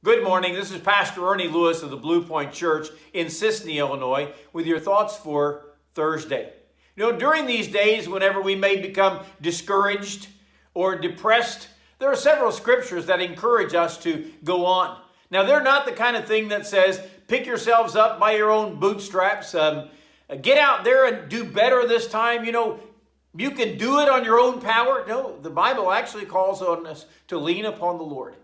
Good morning. This is Pastor Ernie Lewis of the Blue Point Church in Sisney, Illinois, with your thoughts for Thursday. During these days, whenever we may become discouraged or depressed, there are several scriptures that encourage us to go on. Now, they're not the kind of thing that says, pick yourselves up by your own bootstraps, get out there and do better this time. You can do it on your own power. No, the Bible actually calls on us to lean upon the Lord.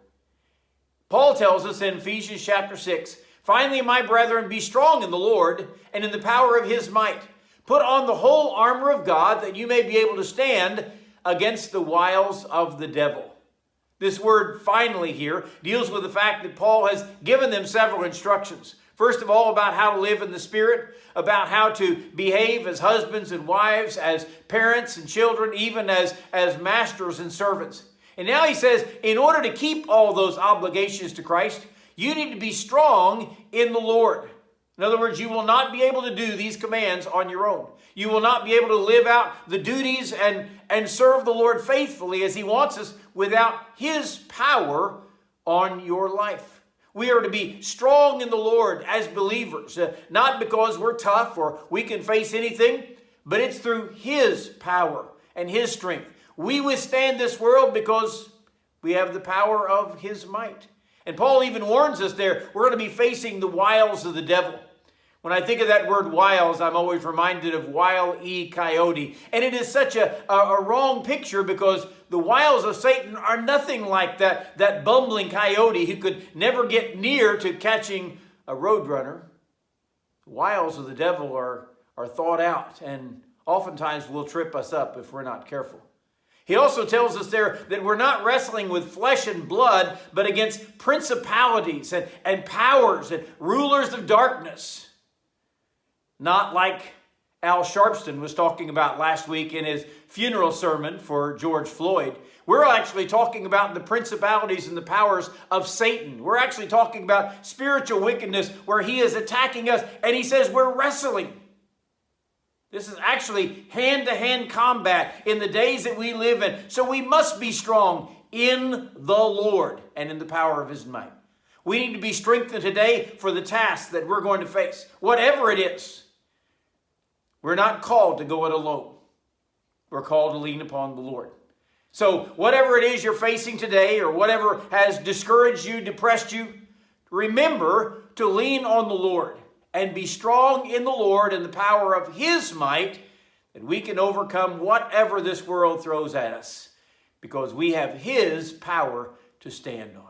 Paul tells us in Ephesians chapter 6, finally, my brethren, be strong in the Lord and in the power of his might. Put on the whole armor of God that you may be able to stand against the wiles of the devil. This word finally here deals with the fact that Paul has given them several instructions. First of all, about how to live in the Spirit, about how to behave as husbands and wives, as parents and children, even as masters and servants. And now he says, in order to keep all those obligations to Christ, you need to be strong in the Lord. In other words, you will not be able to do these commands on your own. You will not be able to live out the duties and serve the Lord faithfully as he wants us without his power on your life. We are to be strong in the Lord as believers, not because we're tough or we can face anything, but it's through his power and his strength. We withstand this world because we have the power of his might. And Paul even warns us there, we're going to be facing the wiles of the devil. When I think of that word wiles, I'm always reminded of Wile E. Coyote. And it is such a wrong picture because the wiles of Satan are nothing like that bumbling coyote who could never get near to catching a roadrunner. The wiles of the devil are thought out and oftentimes will trip us up if we're not careful. He also tells us there that we're not wrestling with flesh and blood, but against principalities and powers and rulers of darkness. Not like Al Sharpston was talking about last week in his funeral sermon for George Floyd. We're actually talking about the principalities and the powers of Satan. We're actually talking about spiritual wickedness where he is attacking us, and he says we're wrestling. This is actually hand-to-hand combat in the days that we live in. So we must be strong in the Lord and in the power of his might. We need to be strengthened today for the task that we're going to face. Whatever it is, we're not called to go it alone. We're called to lean upon the Lord. So whatever it is you're facing today or whatever has discouraged you, depressed you, remember to lean on the Lord. And be strong in the Lord and the power of his might, that we can overcome whatever this world throws at us, because we have his power to stand on.